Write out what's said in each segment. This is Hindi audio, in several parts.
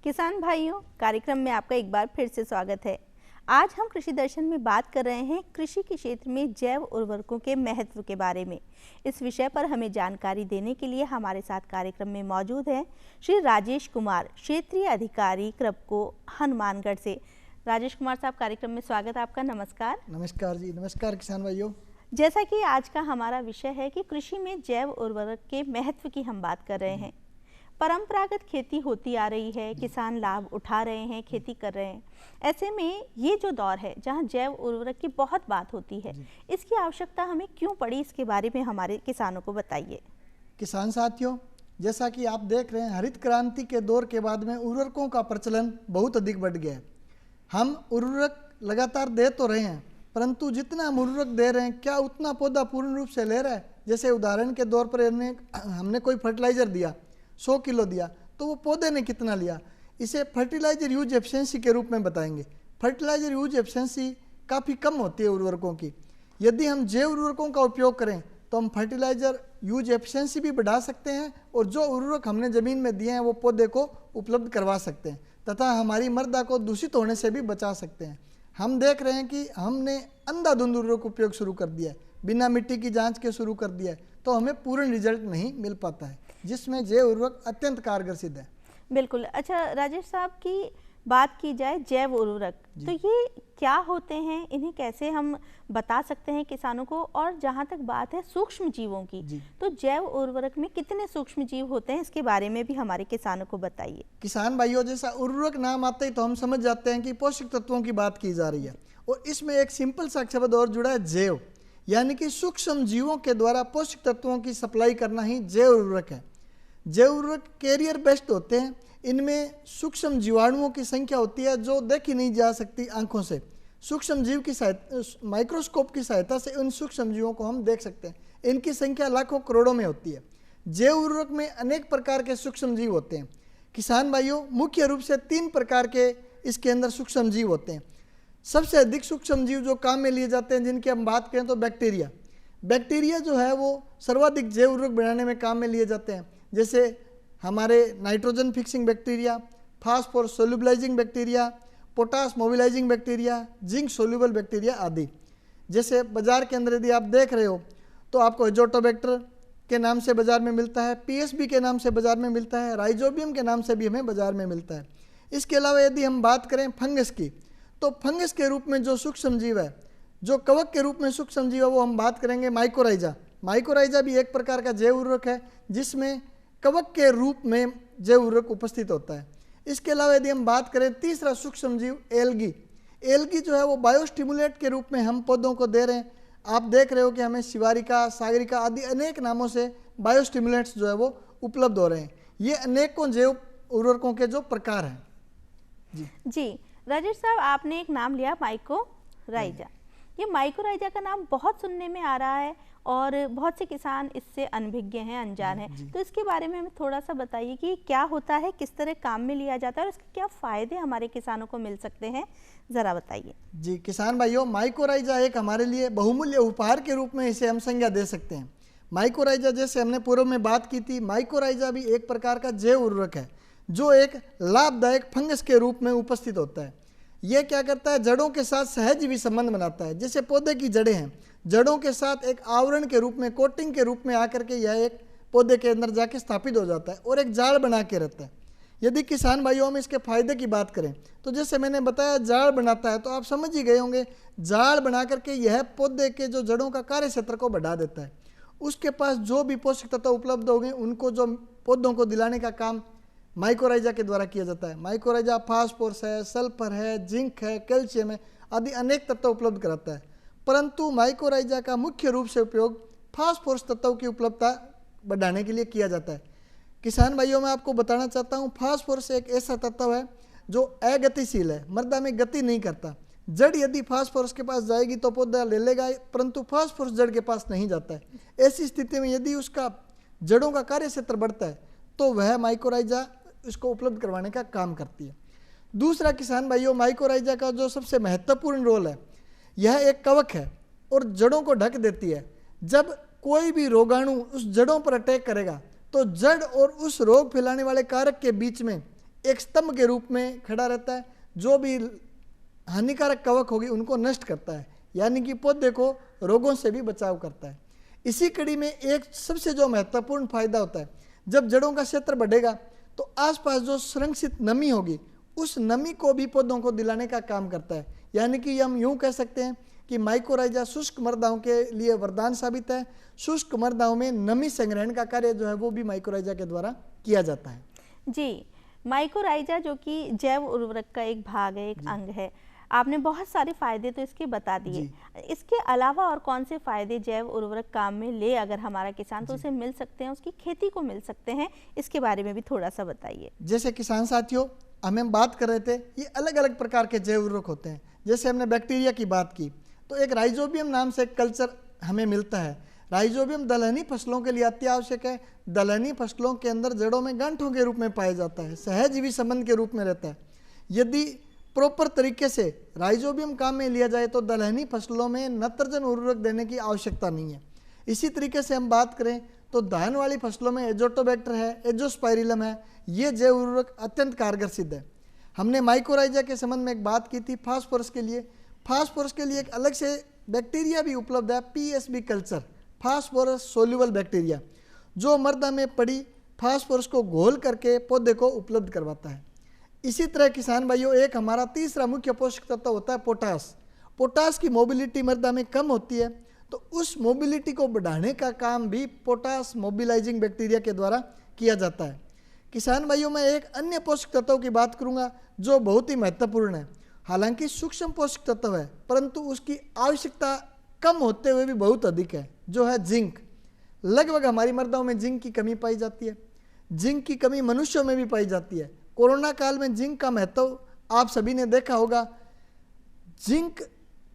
किसान भाइयों, कार्यक्रम में आपका एक बार फिर से स्वागत है। आज हम कृषि दर्शन में बात कर रहे हैं कृषि के क्षेत्र में जैव उर्वरकों के महत्व के बारे में। इस विषय पर हमें जानकारी देने के लिए हमारे साथ कार्यक्रम में मौजूद हैं श्री राजेश कुमार, क्षेत्रीय अधिकारी कृपको, हनुमानगढ़ से। राजेश कुमार साहब, कार्यक्रम में स्वागत है आपका। नमस्कार। नमस्कार जी। नमस्कार किसान भाइयों। जैसा कि आज का हमारा विषय है कि कृषि में जैव उर्वरक के महत्व की हम बात कर रहे हैं। परंपरागत खेती होती आ रही है, किसान लाभ उठा रहे हैं, खेती कर रहे हैं। ऐसे में ये जो दौर है जहां जैव उर्वरक की बहुत बात होती है, इसकी आवश्यकता हमें क्यों पड़ी, इसके बारे में हमारे किसानों को बताइए। किसान साथियों, जैसा कि आप देख रहे हैं, हरित क्रांति के दौर के बाद में उर्वरकों का प्रचलन बहुत अधिक बढ़ गया है। हम उर्वरक लगातार दे तो रहे हैं, परंतु जितना हम उर्वरक दे रहे हैं, क्या उतना पौधा पूर्ण रूप से ले रहा है? जैसे उदाहरण के तौर पर हमने कोई फर्टिलाइजर दिया, 100 किलो दिया, तो वो पौधे ने कितना लिया? इसे फर्टिलाइजर यूज एफिशिएंसी के रूप में बताएंगे। फर्टिलाइजर यूज एफिशिएंसी काफ़ी कम होती है उर्वरकों की। यदि हम जैव उर्वरकों का उपयोग करें तो हम फर्टिलाइजर यूज एफिशिएंसी भी बढ़ा सकते हैं और जो उर्वरक हमने ज़मीन में दिए हैं वो पौधे को उपलब्ध करवा सकते हैं तथा हमारी मृदा को दूषित होने से भी बचा सकते हैं। हम देख रहे हैं कि हमने अंधाधुंध उर्वरक उपयोग शुरू कर दिया है, बिना मिट्टी की जांच के शुरू कर दिया है, तो हमें पूर्ण रिजल्ट नहीं मिल पाता है, जिसमें जैव उर्वरक अत्यंत कारगर सिद्ध है। बिल्कुल। अच्छा राजेश साहब, की बात की जाए जैव उर्वरक, तो ये क्या होते हैं, इन्हें कैसे हम बता सकते हैं किसानों को? और जहाँ तक बात है सूक्ष्म जीवों की, तो जैव उर्वरक में कितने सूक्ष्म जीव होते हैं, इसके बारे में भी हमारे किसानों को बताइए। किसान भाइयों, जैसा उर्वरक नाम आते ही तो हम समझ जाते हैं कि पोषक तत्वों की बात की जा रही है, और इसमें एक सिंपल सा शब्द और जुड़ा है, जैव, यानी कि सूक्ष्म जीवों के द्वारा पोषक तत्वों की सप्लाई करना ही जैव उर्वरक है। जैव उर्वरक कैरियर बेस्ड होते हैं। इनमें सूक्ष्म जीवाणुओं की संख्या होती है जो देखी नहीं जा सकती आंखों से। सूक्ष्म जीव की सहायता, माइक्रोस्कोप की सहायता से उन सूक्ष्म जीवों को हम देख सकते हैं। इनकी संख्या लाखों करोड़ों में होती है। जैव उर्वरक में अनेक प्रकार के सूक्ष्म जीव होते हैं। किसान भाइयों, मुख्य रूप से 3 प्रकार के इसके अंदर सूक्ष्म जीव होते हैं। सबसे अधिक सूक्ष्म जीव जो काम में लिए जाते हैं, जिनकी हम बात करें तो बैक्टीरिया। बैक्टीरिया जो है वो सर्वाधिक जैव उर्वरक बनाने में काम में लिए जाते हैं। जैसे हमारे nitrogen fixing bacteria, phosphorus solubilising bacteria, potash mobilising bacteria, zinc soluble bacteria आदि। जैसे बाजार के अंदर यदि आप देख रहे हो तो आपको एजोटोबैक्टर के नाम से बाजार में मिलता है, पीएसबी के नाम से बाजार में मिलता है, राइजोबियम के नाम से भी हमें बाजार में मिलता है। इसके अलावा यदि हम बात करें फंगस की, तो फंगस के रूप में जो सूक्ष्म जीव है, जो कवक के रूप में सूक्ष्म जीव है, वो हम बात करेंगे माइकोराइजा। माइकोराइजा भी एक प्रकार का जैव उर्वरक है, जिसमें कवक के रूप में जैव उर्वरक उपस्थित होता है। इसके अलावा यदि हम बात करें तीसरा सूक्ष्म जीव एल्गी, एल्गी जो है वो बायोस्टिमुलेट के रूप में हम पौधों को दे रहे हैं। आप देख रहे हो कि हमें शिवारिका, सागरिका आदि अनेक नामों से बायोस्टिमुलेंट्स जो है वो उपलब्ध हो रहे हैं। ये अनेकों जैव उर्वरकों के जो प्रकार हैं। जी राजेश साहब, आपने एक नाम लिया माइकोराइजा। ये माइकोराइजा का नाम बहुत सुनने में आ रहा है और बहुत से किसान इससे अनभिज्ञ हैं, अनजान हैं, तो इसके बारे में हमें थोड़ा सा बताइए कि क्या होता है, किस तरह काम में लिया जाता है और इसके क्या फ़ायदे हमारे किसानों को मिल सकते हैं, ज़रा बताइए। जी किसान भाइयों, माइकोराइजा एक हमारे लिए बहुमूल्य उपहार के रूप में इसे हम संज्ञा दे सकते हैं। माइकोराइजा, जैसे हमने पूर्व में बात की थी, माइकोराइजा भी एक प्रकार का जैव उर्वरक है जो एक लाभदायक फंगस के रूप में उपस्थित होता है। यह क्या करता है, जड़ों के साथ सहजीवी संबंध बनाता है। जैसे पौधे की जड़ें हैं, जड़ों के साथ एक आवरण के रूप में, कोटिंग के रूप में आकर के यह एक पौधे के अंदर जाके स्थापित हो जाता है और एक जाल बना के रहता है। यदि किसान भाइयों हम इसके फायदे की बात करें तो जैसे मैंने बताया जाल बनाता है, तो आप समझ ही गए होंगे, जाल बना करके यह पौधे के जो जड़ों का कार्य क्षेत्र को बढ़ा देता है। उसके पास जो भी पोषक तत्व उपलब्ध हो गए उनको जो पौधों को दिलाने का काम माइकोराइजा के द्वारा किया जाता है। माइकोराइजा फास्फोरस है, सल्फर है, जिंक है, कैल्शियम है आदि अनेक तत्व उपलब्ध कराता है। परंतु माइकोराइजा का मुख्य रूप से उपयोग फास्फोरस तत्व की उपलब्धता बढ़ाने के लिए किया जाता है। किसान भाइयों, मैं आपको बताना चाहता हूँ, फास्फोरस एक ऐसा तत्व है जो अगतिशील है, मृदा में गति नहीं करता। जड़ यदि फास्फोरस के पास जाएगी तो पौधा ले लेगा, परंतु फास्फोरस जड़ के पास नहीं जाता है। ऐसी स्थिति में यदि उसका जड़ों का कार्य क्षेत्र बढ़ता है तो वह माइकोराइजा इसको उपलब्ध करवाने का काम करती है। दूसरा किसान भाइयों, माइकोराइजा का जो सबसे महत्वपूर्ण रोल है, यह एक कवक है और जड़ों को ढक देती है। जब कोई भी रोगाणु उस जड़ों पर अटैक करेगा तो जड़ और उस रोग फैलाने वाले कारक के बीच में एक स्तंभ के रूप में खड़ा रहता है, जो भी हानिकारक कवक होगी उनको नष्ट करता है, यानी कि पौधे को रोगों से भी बचाव करता है। इसी कड़ी में एक सबसे जो महत्वपूर्ण फायदा होता है, जब जड़ों का क्षेत्र बढ़ेगा तो आसपास जो संरक्षित नमी होगी उस नमी को भी पौधों को दिलाने का काम करता है। यानी कि हम यूं कह सकते हैं कि माइकोराइजा शुष्क मृदाओं के लिए वरदान साबित है। शुष्क मृदाओं में नमी संग्रहण का कार्य जो है वो भी माइकोराइजा के द्वारा किया जाता है। जी, माइकोराइजा जो कि जैव उर्वरक का एक भाग है, एक अंग है। आपने बहुत सारे फायदे तो इसके बता दिए। इसके अलावा और कौन से फायदे जैव उर्वरक काम में ले अगर हमारा किसान तो उसे मिल सकते हैं, उसकी खेती को मिल सकते हैं, इसके बारे में भी थोड़ा सा बताइए। जैसे किसान साथियों, हम बात कर रहे थे, ये अलग अलग प्रकार के जैव उर्वरक होते हैं। जैसे हमने बैक्टीरिया की बात की तो एक राइजोबियम नाम से एक कल्चर हमें मिलता है। राइजोबियम दलहनी फसलों के लिए अति आवश्यक है। दलहनी फसलों के अंदर जड़ों में गांठों के रूप में पाया जाता है, सहजीवी संबंध के रूप में रहता है। यदि प्रॉपर तरीके से राइजोबियम काम में लिया जाए तो दलहनी फसलों में नत्रजन उर्वरक देने की आवश्यकता नहीं है। इसी तरीके से हम बात करें तो धान वाली फसलों में एजोटोबैक्टर है, एजोस्पाइरिलम है, ये जैव उर्वरक अत्यंत कारगर सिद्ध है। हमने माइकोराइजा के संबंध में एक बात की थी फास्फोरस के लिए। फास्फोरस के लिए एक अलग से बैक्टीरिया भी उपलब्ध है, PSB culture, phosphorus soluble bacteria, जो मृदा में पड़ी फास्फोरस को घोल करके पौधे को उपलब्ध करवाता है। इसी तरह किसान भाइयों, एक हमारा तीसरा मुख्य पोषक तत्व होता है पोटास। पोटास की मोबिलिटी मृदा में कम होती है, तो उस मोबिलिटी को बढ़ाने का काम भी पोटास मोबिलाइजिंग बैक्टीरिया के द्वारा किया जाता है। किसान भाइयों, मैं एक अन्य पोषक तत्व की बात करूंगा जो बहुत ही महत्वपूर्ण है। हालांकि सूक्ष्म पोषक तत्व है, परंतु उसकी आवश्यकता कम होते हुए भी बहुत अधिक है, जो है जिंक। लगभग हमारी मृदाओं में जिंक की कमी पाई जाती है। जिंक की कमी मनुष्यों में भी पाई जाती है। कोरोना काल में जिंक का महत्व आप सभी ने देखा होगा। जिंक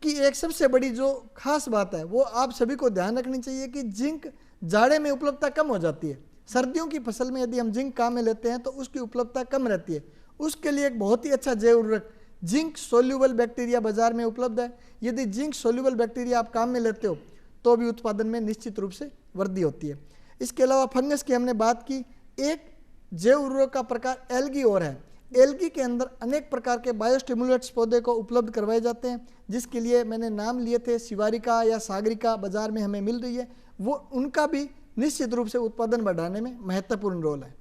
की एक सबसे बड़ी जो खास बात है वो आप सभी को ध्यान रखनी चाहिए कि जिंक जाड़े में उपलब्धता कम हो जाती है। सर्दियों की फसल में यदि हम जिंक काम में लेते हैं तो उसकी उपलब्धता कम रहती है। उसके लिए एक बहुत ही अच्छा जैव उर्वरक जिंक सोल्यूबल बैक्टीरिया बाजार में उपलब्ध है। यदि जिंक सोल्यूबल बैक्टीरिया आप काम में लेते हो तो भी उत्पादन में निश्चित रूप से वृद्धि होती है। इसके अलावा फंगस की हमने बात की। एक जैव उर्वरक का प्रकार एल्गी और है। एल्गी के अंदर अनेक प्रकार के बायोस्टिमुलेंट्स पौधे को उपलब्ध करवाए जाते हैं, जिसके लिए मैंने नाम लिए थे शिवारिका या सागरिका बाजार में हमें मिल रही है। वो उनका भी निश्चित रूप से उत्पादन बढ़ाने में महत्वपूर्ण रोल है।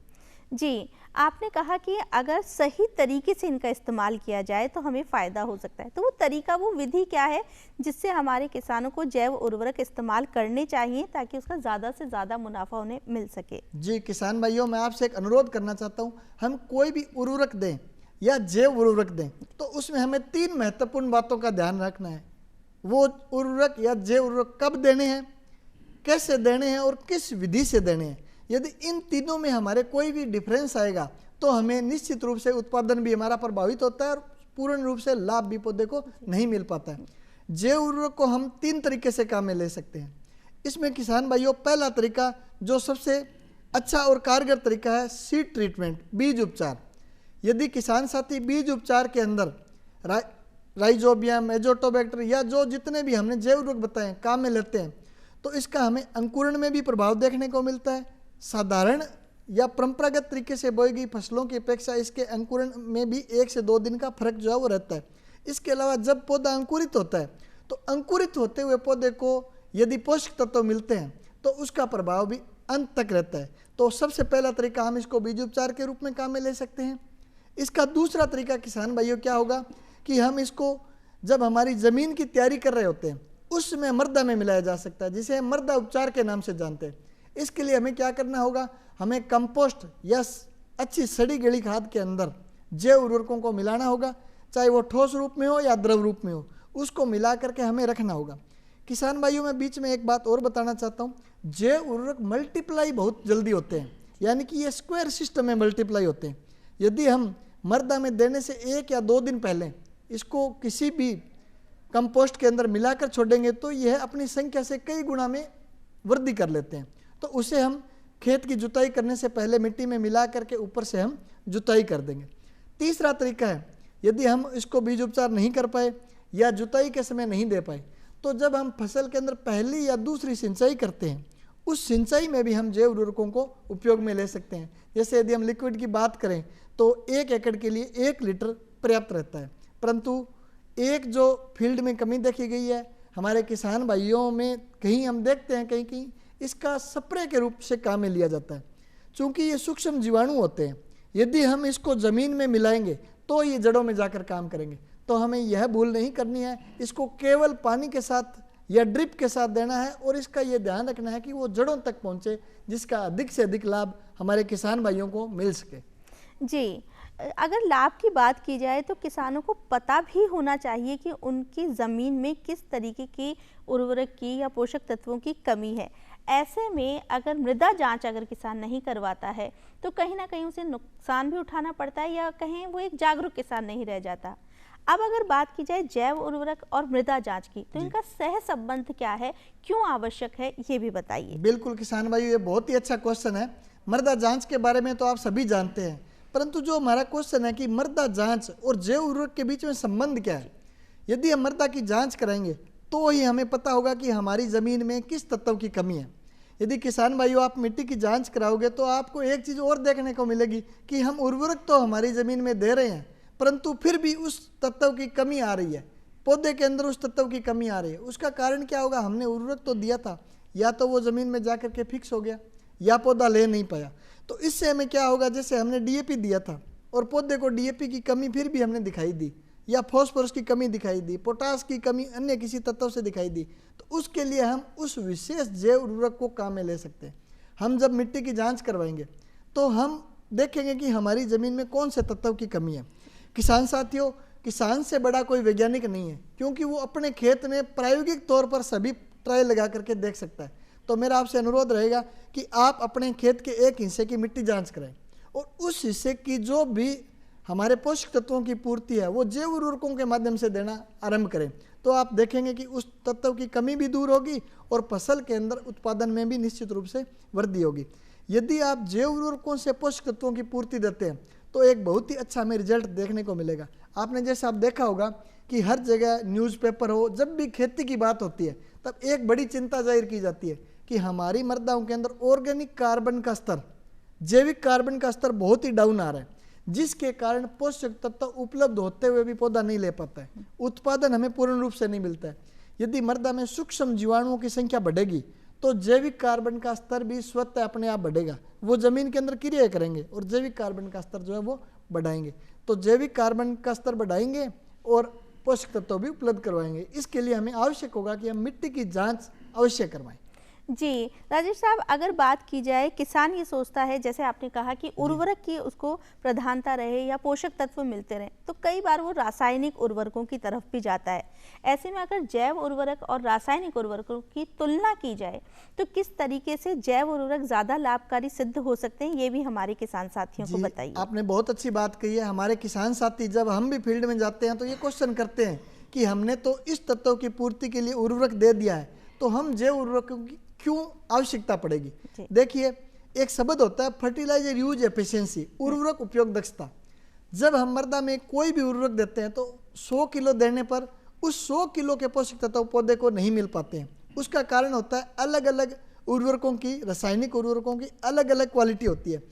जी, आपने कहा कि अगर सही तरीके से इनका इस्तेमाल किया जाए तो हमें फ़ायदा हो सकता है, तो वो तरीका, वो विधि क्या है जिससे हमारे किसानों को जैव उर्वरक इस्तेमाल करने चाहिए ताकि उसका ज़्यादा से ज़्यादा मुनाफा उन्हें मिल सके? जी किसान भाइयों, मैं आपसे एक अनुरोध करना चाहता हूँ। हम कोई भी उर्वरक दें या जैव उर्वरक दें तो उसमें हमें 3 महत्वपूर्ण बातों का ध्यान रखना है। वो उर्वरक या जैव उर्वरक कब देने हैं, कैसे देने हैं और किस विधि से देने हैं। यदि इन तीनों में हमारे कोई भी डिफरेंस आएगा तो हमें निश्चित रूप से उत्पादन भी हमारा प्रभावित होता है और पूर्ण रूप से लाभ भी पौधे को नहीं मिल पाता है। जैव उर्वरक को हम 3 तरीके से काम में ले सकते हैं। इसमें किसान भाइयों, पहला तरीका जो सबसे अच्छा और कारगर तरीका है, सीड ट्रीटमेंट, बीज उपचार। यदि किसान साथी बीज उपचार के अंदर राइजोबियम, एजोटोबैक्टर या जो जितने भी हमने जैव उर्वरक बताए काम में लेते हैं तो इसका हमें अंकुरण में भी प्रभाव देखने को मिलता है। साधारण या परंपरागत तरीके से बोई गई फसलों की अपेक्षा इसके अंकुरण में भी 1 से 2 दिन का फर्क जो है वो रहता है। इसके अलावा जब पौधा अंकुरित होता है तो अंकुरित होते हुए पौधे को यदि पोषक तत्व मिलते हैं तो उसका प्रभाव भी अंत तक रहता है। तो सबसे पहला तरीका हम इसको बीज उपचार के रूप में काम में ले सकते हैं। इसका दूसरा तरीका किसान भाइयों क्या होगा कि हम इसको जब हमारी ज़मीन की तैयारी कर रहे होते हैं उसमें मृदा में मिलाया जा सकता है, जिसे हम मृदा उपचार के नाम से जानते हैं। इसके लिए हमें क्या करना होगा, हमें कंपोस्ट या अच्छी सड़ी गली खाद के अंदर जैव उर्वरकों को मिलाना होगा, चाहे वो ठोस रूप में हो या द्रव रूप में हो, उसको मिला करके हमें रखना होगा। किसान भाइयों, मैं बीच में एक बात और बताना चाहता हूँ। जैव उर्वरक मल्टीप्लाई बहुत जल्दी होते हैं, यानी कि ये स्क्वायर सिस्टम में मल्टीप्लाई होते हैं। यदि हम मृदा में देने से 1 या 2 दिन पहले इसको किसी भी कंपोस्ट के अंदर मिलाकर छोड़ेंगे तो यह अपनी संख्या से कई गुना में वृद्धि कर लेते हैं। तो उसे हम खेत की जुताई करने से पहले मिट्टी में मिला करके ऊपर से हम जुताई कर देंगे। तीसरा तरीका है, यदि हम इसको बीज उपचार नहीं कर पाए या जुताई के समय नहीं दे पाए तो जब हम फसल के अंदर पहली या दूसरी सिंचाई करते हैं उस सिंचाई में भी हम जैव उर्वरकों को उपयोग में ले सकते हैं। जैसे यदि हम लिक्विड की बात करें तो 1 एकड़ के लिए 1 लीटर पर्याप्त रहता है, परंतु एक जो फील्ड में कमी देखी गई है हमारे किसान भाइयों में, कहीं हम देखते हैं कहीं कहीं इसका स्प्रे के रूप से काम में लिया जाता है। चूँकि ये सूक्ष्म जीवाणु होते हैं, यदि हम इसको ज़मीन में मिलाएंगे तो ये जड़ों में जाकर काम करेंगे। तो हमें यह भूल नहीं करनी है, इसको केवल पानी के साथ या ड्रिप के साथ देना है और इसका ये ध्यान रखना है कि वो जड़ों तक पहुँचे, जिसका अधिक से अधिक लाभ हमारे किसान भाइयों को मिल सके। जी, अगर लाभ की बात की जाए तो किसानों को पता भी होना चाहिए कि उनकी ज़मीन में किस तरीके की उर्वरक की या पोषक तत्वों की कमी है। ऐसे में अगर मृदा जांच अगर किसान नहीं करवाता है तो कहीं ना कहीं उसे नुकसान भी उठाना पड़ता है, या कहीं वो एक जागरूक किसान नहीं रह जाता। अब अगर बात की जाए जैव उर्वरक और मृदा जांच की, तो इनका सह संबंध क्या है, क्यों आवश्यक है, ये भी बताइए। बिल्कुल किसान भाई, ये बहुत ही अच्छा क्वेश्चन है। मृदा जांच के बारे में तो आप सभी जानते हैं, परंतु जो हमारा क्वेश्चन है कि मृदा जांच और जैव उर्वरक के बीच में संबंध क्या है। यदि हम मृदा की जांच कराएंगे तो ही हमें पता होगा कि हमारी ज़मीन में किस तत्व की कमी है। यदि किसान भाइयों आप मिट्टी की जांच कराओगे तो आपको एक चीज़ और देखने को मिलेगी कि हम उर्वरक तो हमारी ज़मीन में दे रहे हैं, परंतु फिर भी उस तत्व की कमी आ रही है, पौधे के अंदर उस तत्व की कमी आ रही है। उसका कारण क्या होगा, हमने उर्वरक तो दिया था, या तो वो ज़मीन में जा के फिक्स हो गया या पौधा ले नहीं पाया। तो इससे हमें क्या होगा, जैसे हमने डीएपी दिया था और पौधे को डीएपी की कमी फिर भी हमने दिखाई दी, या फास्फोरस की कमी दिखाई दी, पोटास की कमी अन्य किसी तत्व से दिखाई दी, तो उसके लिए हम उस विशेष जैव उर्वरक को काम में ले सकते हैं। हम जब मिट्टी की जांच करवाएंगे तो हम देखेंगे कि हमारी ज़मीन में कौन से तत्व की कमी है। किसान साथियों, किसान से बड़ा कोई वैज्ञानिक नहीं है, क्योंकि वो अपने खेत में प्रायोगिक तौर पर सभी ट्रायल लगा करके देख सकता है। तो मेरा आपसे अनुरोध रहेगा कि आप अपने खेत के एक हिस्से की मिट्टी जांच करें और उस हिस्से की जो भी हमारे पोषक तत्वों की पूर्ति है वो जैव उर्वरकों के माध्यम से देना आरंभ करें। तो आप देखेंगे कि उस तत्व की कमी भी दूर होगी और फसल के अंदर उत्पादन में भी निश्चित रूप से वृद्धि होगी। यदि आप जैव उर्वरकों से पोषक तत्वों की पूर्ति देते हैं तो एक बहुत ही अच्छा हमें रिजल्ट देखने को मिलेगा। आपने जैसे आप देखा होगा कि हर जगह न्यूज़पेपर हो, जब भी खेती की बात होती है तब एक बड़ी चिंता जाहिर की जाती है कि हमारी मृदाओं के अंदर ऑर्गेनिक कार्बन का स्तर, जैविक कार्बन का स्तर बहुत ही डाउन आ रहा है, जिसके कारण पोषक तत्व उपलब्ध होते हुए भी पौधा नहीं ले पाता है, उत्पादन हमें पूर्ण रूप से नहीं मिलता है। यदि मृदा में सूक्ष्म जीवाणुओं की संख्या बढ़ेगी तो जैविक कार्बन का स्तर भी स्वतः अपने आप बढ़ेगा, वो जमीन के अंदर क्रिया करेंगे और जैविक कार्बन का स्तर जो है वो बढ़ाएंगे। तो जैविक कार्बन का स्तर बढ़ाएंगे और पोषक तत्व भी उपलब्ध करवाएंगे। इसके लिए हमें आवश्यक होगा कि हम मिट्टी की जांच अवश्य करवाएं। जी, राजेश साहब, अगर बात की जाए, किसान ये सोचता है, जैसे आपने कहा कि उर्वरक की उसको प्रधानता रहे या पोषक तत्व मिलते रहे, तो कई बार वो रासायनिक उर्वरकों की तरफ भी जाता है। ऐसे में अगर जैव उर्वरक और रासायनिक उर्वरकों की तुलना की जाए तो किस तरीके से जैव उर्वरक ज़्यादा लाभकारी सिद्ध हो सकते हैं, ये भी हमारे किसान साथियों को बताइए। आपने बहुत अच्छी बात कही है। हमारे किसान साथी जब हम भी फील्ड में जाते हैं तो ये क्वेश्चन करते हैं कि हमने तो इस तत्व की पूर्ति के लिए उर्वरक दे दिया है, तो हम जैव उर्वरकों की क्यों आवश्यकता पड़ेगी। देखिए, एक शब्द होता है फर्टिलाइजर यूज एफिशिएंसी, उर्वरक उपयोग दक्षता। जब हम मृदा में कोई भी उर्वरक देते हैं तो 100 किलो देने पर उस 100 किलो के पोषक तत्व पौधे को नहीं मिल पाते हैं। उसका कारण होता है अलग अलग उर्वरकों की, रासायनिक उर्वरकों की अलग अलग क्वालिटी होती है।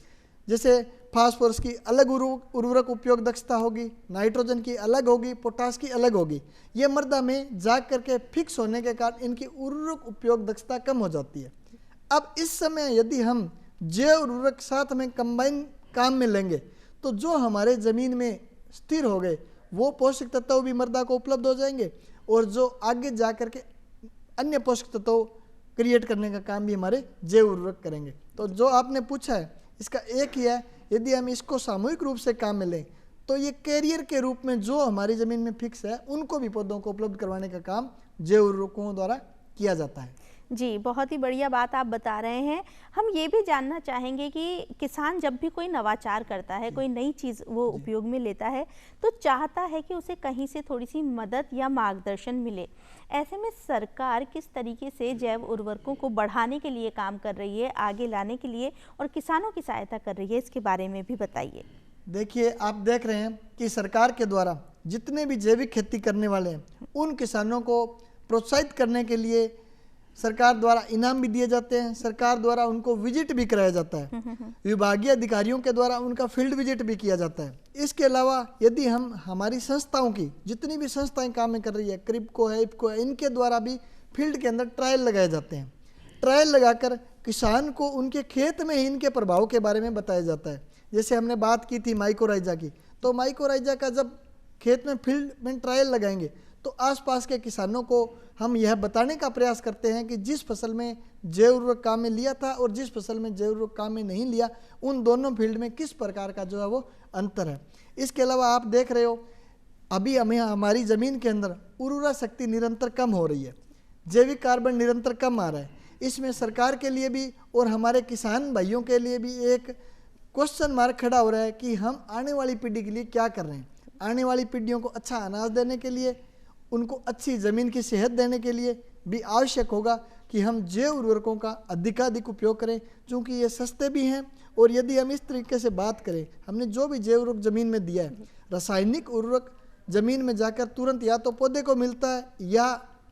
जैसे फास्फोरस की अलग उर्वरक उपयोग दक्षता होगी, नाइट्रोजन की अलग होगी, पोटास की अलग होगी। ये मृदा में जा करके फिक्स होने के कारण इनकी उर्वरक उपयोग दक्षता कम हो जाती है। अब इस समय यदि हम जैव उर्वरक साथ में कंबाइन काम में लेंगे तो जो हमारे ज़मीन में स्थिर हो गए वो पोषक तत्व भी मृदा को उपलब्ध हो जाएंगे और जो आगे जा करके अन्य पोषक तत्व क्रिएट करने का काम भी हमारे जैव उर्वरक करेंगे। तो जो आपने पूछा है इसका एक ही है, यदि हम इसको सामूहिक रूप से काम में लें तो ये कैरियर के रूप में जो हमारी ज़मीन में फिक्स है उनको भी पौधों को उपलब्ध करवाने का काम जैव उर्वरकों द्वारा किया जाता है। जी, बहुत ही बढ़िया बात आप बता रहे हैं। हम ये भी जानना चाहेंगे कि किसान जब भी कोई नवाचार करता है, कोई नई चीज़ वो उपयोग में लेता है, तो चाहता है कि उसे कहीं से थोड़ी सी मदद या मार्गदर्शन मिले। ऐसे में सरकार किस तरीके से जैव उर्वरकों को बढ़ाने के लिए काम कर रही है, आगे लाने के लिए, और किसानों की सहायता कर रही है, इसके बारे में भी बताइए। देखिए, आप देख रहे हैं कि सरकार के द्वारा जितने भी जैविक खेती करने वाले हैं उन किसानों को प्रोत्साहित करने के लिए सरकार द्वारा इनाम भी दिए जाते हैं, सरकार द्वारा उनको विजिट भी कराया जाता है, विभागीय अधिकारियों के द्वारा उनका फील्ड विजिट भी किया जाता है। इसके अलावा यदि हम हमारी संस्थाओं की जितनी भी संस्थाएं काम कर रही है, क्रिप्को है, इफ्को है, इनके द्वारा भी फील्ड के अंदर ट्रायल लगाए जाते हैं। ट्रायल लगाकर किसान को उनके खेत में ही इनके प्रभाव के बारे में बताया जाता है। जैसे हमने बात की थी माइकोराइजा की, तो माइकोराइजा का जब खेत में फील्ड में ट्रायल लगाएंगे तो आसपास के किसानों को हम यह बताने का प्रयास करते हैं कि जिस फसल में जैव उर्वरक काम में लिया था और जिस फसल में जैव उर्वरक काम में नहीं लिया, उन दोनों फील्ड में किस प्रकार का जो है वो अंतर है। इसके अलावा आप देख रहे हो अभी हमें हमारी ज़मीन के अंदर उर्वरा शक्ति निरंतर कम हो रही है, जैविक कार्बन निरंतर कम आ रहा है। इसमें सरकार के लिए भी और हमारे किसान भाइयों के लिए भी एक क्वेश्चन मार्क खड़ा हो रहा है कि हम आने वाली पीढ़ी के लिए क्या कर रहे हैं। आने वाली पीढ़ियों को अच्छा अनाज देने के लिए, उनको अच्छी ज़मीन की सेहत देने के लिए भी आवश्यक होगा कि हम जैव उर्वरकों का अधिकाधिक उपयोग करें, क्योंकि ये सस्ते भी हैं। और यदि हम इस तरीके से बात करें, हमने जो भी जैव उर्वरक ज़मीन में दिया है, रासायनिक उर्वरक ज़मीन में जाकर तुरंत या तो पौधे को मिलता है या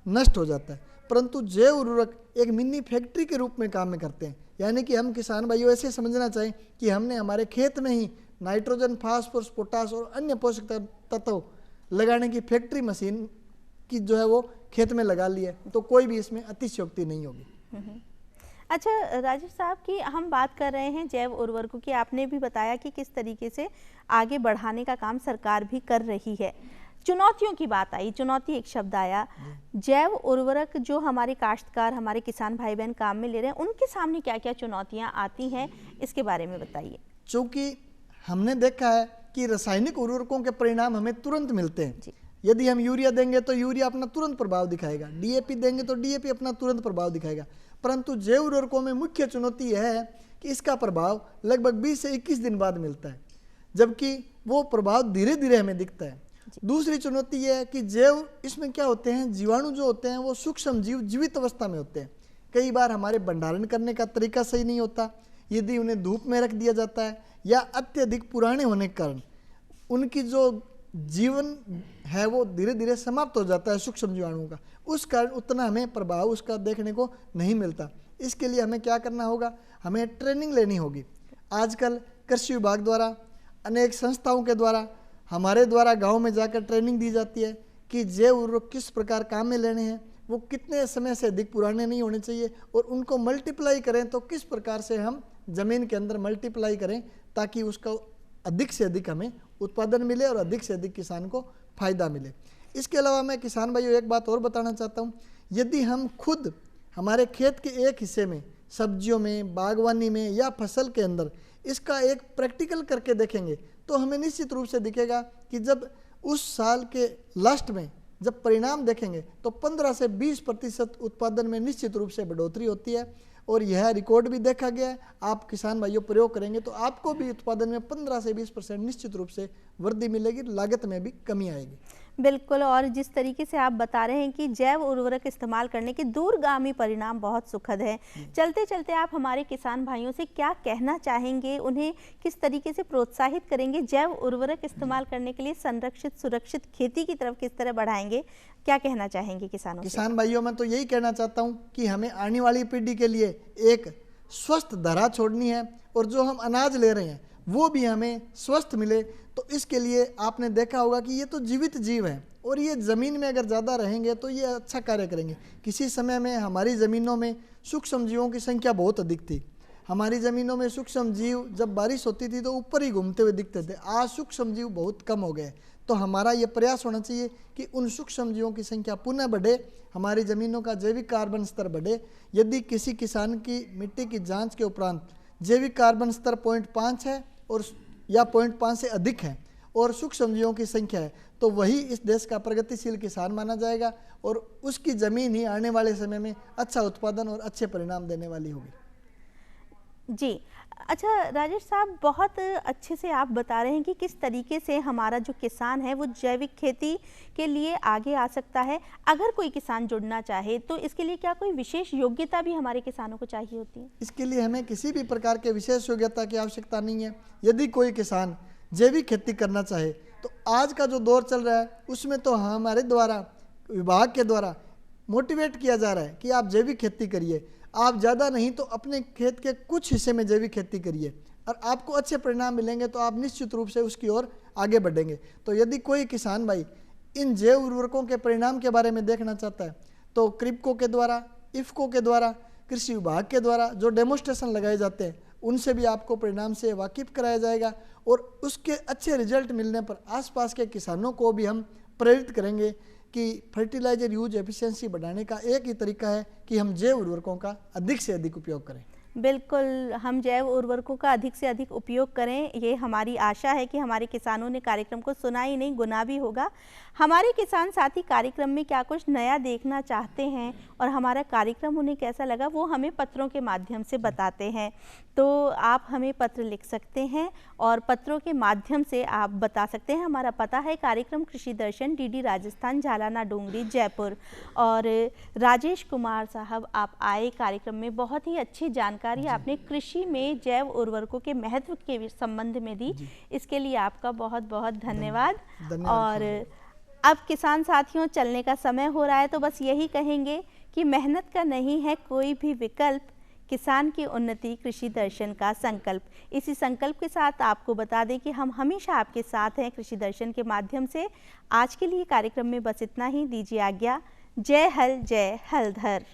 नष्ट हो जाता है, परंतु जैव उर्वरक एक मिनी फैक्ट्री के रूप में काम में करते हैं। यानी कि हम किसान भाइयों ऐसे समझना चाहें कि हमने हमारे खेत में ही नाइट्रोजन, फास्फोरस, पोटास और अन्य पोषक तत्व लगाने की फैक्ट्री मशीन की जो है वो खेत में लगा ली है, तो कोई भी इसमें अतिशयोक्ति नहीं होगी। अच्छा राजेश साहब की हम बात कर रहे हैं जैव उर्वरकों की, आपने भी बताया कि किस तरीके से आगे बढ़ाने का काम सरकार भी कर रही है। चुनौतियों की बात आई, चुनौती एक शब्द आया। जैव उर्वरक जो हमारे काश्तकार, हमारे किसान भाई बहन काम में ले रहे हैं, उनके सामने क्या क्या चुनौतियां आती हैं, इसके बारे में बताइए। चूँकि हमने देखा है कि रासायनिक उर्वरकों के परिणाम हमें तुरंत मिलते हैं। यदि हम यूरिया देंगे तो यूरिया अपना तुरंत प्रभाव दिखाएगा, डीएपी देंगे तो डीएपी अपना तुरंत प्रभाव दिखाएगा, परंतु जैव उर्वरकों में मुख्य चुनौती यह है कि इसका प्रभाव लगभग 20 से 21 दिन बाद मिलता है, जबकि वो प्रभाव धीरे धीरे हमें दिखता है। दूसरी चुनौती यह है कि जैव इसमें क्या होते हैं, जीवाणु जो होते हैं वो सूक्ष्म जीव जीवित अवस्था में होते हैं। कई बार हमारे भंडारण करने का तरीका सही नहीं होता, यदि उन्हें धूप में रख दिया जाता है या अत्यधिक पुराने होने के कारण उनकी जो जीवन है वो धीरे धीरे समाप्त हो जाता है सूक्ष्म जीवाणुओं का, उस कारण उतना हमें प्रभाव उसका देखने को नहीं मिलता। इसके लिए हमें क्या करना होगा, हमें ट्रेनिंग लेनी होगी। आजकल कृषि विभाग द्वारा, अनेक संस्थाओं के द्वारा, हमारे द्वारा गांव में जाकर ट्रेनिंग दी जाती है कि जैव उर्वरक किस प्रकार काम में लेने हैं, वो कितने समय से अधिक पुराने नहीं होने चाहिए और उनको मल्टीप्लाई करें तो किस प्रकार से हम ज़मीन के अंदर मल्टीप्लाई करें ताकि उसका अधिक से अधिक हमें उत्पादन मिले और अधिक से अधिक किसान को फायदा मिले। इसके अलावा मैं किसान भाइयों एक बात और बताना चाहता हूँ, यदि हम खुद हमारे खेत के एक हिस्से में, सब्जियों में, बागवानी में या फसल के अंदर इसका एक प्रैक्टिकल करके देखेंगे तो हमें निश्चित रूप से दिखेगा कि जब उस साल के लास्ट में जब परिणाम देखेंगे तो 15 से 20% उत्पादन में निश्चित रूप से बढ़ोतरी होती है। और यह रिकॉर्ड भी देखा गया है। आप किसान भाइयों प्रयोग करेंगे तो आपको भी उत्पादन में 15 से 20% निश्चित रूप से वृद्धि मिलेगी, लागत में भी कमी आएगी। बिल्कुल, और जिस तरीके से आप बता रहे हैं कि जैव उर्वरक इस्तेमाल करने के दूरगामी परिणाम बहुत सुखद है। चलते चलते आप हमारे किसान भाइयों से क्या कहना चाहेंगे, उन्हें किस तरीके से प्रोत्साहित करेंगे, जैव उर्वरक इस्तेमाल करने के लिए संरक्षित सुरक्षित खेती की तरफ किस तरह बढ़ाएंगे, क्या कहना चाहेंगे किसानों से? किसान भाइयों मैं तो यही कहना चाहता हूँ कि हमें आने वाली पीढ़ी के लिए एक स्वस्थ धरा छोड़नी है और जो हम अनाज ले रहे हैं वो भी हमें स्वस्थ मिले। तो इसके लिए आपने देखा होगा कि ये तो जीवित जीव हैं और ये ज़मीन में अगर ज़्यादा रहेंगे तो ये अच्छा कार्य करेंगे। किसी समय में हमारी ज़मीनों में सूक्ष्म जीवों की संख्या बहुत अधिक थी। हमारी ज़मीनों में सूक्ष्म जीव जब बारिश होती थी तो ऊपर ही घूमते हुए दिखते थे। आज सूक्ष्म जीव बहुत कम हो गए, तो हमारा ये प्रयास होना चाहिए कि उन सूक्ष्म जीवों की संख्या पुनः बढ़े, हमारी ज़मीनों का जैविक कार्बन स्तर बढ़े। यदि किसी किसान की मिट्टी की जांच के उपरांत जैविक कार्बन स्तर 0.5 है और या 0.5 से अधिक है और सूक्ष्म जीवों की संख्या है तो वही इस देश का प्रगतिशील किसान माना जाएगा और उसकी ज़मीन ही आने वाले समय में अच्छा उत्पादन और अच्छे परिणाम देने वाली होगी। जी अच्छा राजेश साहब, बहुत अच्छे से आप बता रहे हैं कि किस तरीके से हमारा जो किसान है वो जैविक खेती के लिए आगे आ सकता है। अगर कोई किसान जुड़ना चाहे तो इसके लिए क्या कोई विशेष योग्यता भी हमारे किसानों को चाहिए होती है? इसके लिए हमें किसी भी प्रकार के विशेष योग्यता की आवश्यकता नहीं है। यदि कोई किसान जैविक खेती करना चाहे तो आज का जो दौर चल रहा है उसमें तो हमारे द्वारा, विभाग के द्वारा मोटिवेट किया जा रहा है कि आप जैविक खेती करिए, आप ज़्यादा नहीं तो अपने खेत के कुछ हिस्से में जैविक खेती करिए और आपको अच्छे परिणाम मिलेंगे, तो आप निश्चित रूप से उसकी ओर आगे बढ़ेंगे। तो यदि कोई किसान भाई इन जैव उर्वरकों के परिणाम के बारे में देखना चाहता है तो क्रिप्को के द्वारा, इफ्को के द्वारा, कृषि विभाग के द्वारा जो डेमोस्ट्रेशन लगाए जाते हैं उनसे भी आपको परिणाम से वाकिफ कराया जाएगा और उसके अच्छे रिजल्ट मिलने पर आसपास के किसानों को भी हम प्रेरित करेंगे कि फर्टिलाइजर यूज एफिशिएंसी बढ़ाने का एक ही तरीका है कि हम जैव उर्वरकों का अधिक से अधिक उपयोग करें। बिल्कुल, हम जैव उर्वरकों का अधिक से अधिक उपयोग करें, ये हमारी आशा है कि हमारे किसानों ने कार्यक्रम को सुना ही नहीं, गुना भी होगा। हमारे किसान साथी कार्यक्रम में क्या कुछ नया देखना चाहते हैं और हमारा कार्यक्रम उन्हें कैसा लगा वो हमें पत्रों के माध्यम से बताते हैं। तो आप हमें पत्र लिख सकते हैं और पत्रों के माध्यम से आप बता सकते हैं। हमारा पता है कार्यक्रम कृषि दर्शन, डीडी राजस्थान, झालाना डोंगरी, जयपुर। और राजेश कुमार साहब, आप आए कार्यक्रम में, बहुत ही अच्छी जानकारी आपने कृषि में जैव उर्वरकों के महत्व के संबंध में दी। इसके लिए आपका बहुत बहुत धन्यवाद। और अब किसान साथियों, चलने का समय हो रहा है, तो बस यही कहेंगे कि मेहनत का नहीं है कोई भी विकल्प, किसान की उन्नति कृषि दर्शन का संकल्प। इसी संकल्प के साथ आपको बता दें कि हम हमेशा आपके साथ हैं कृषि दर्शन के माध्यम से। आज के लिए कार्यक्रम में बस इतना ही, दीजिए आज्ञा। जय हल, जय हलधर।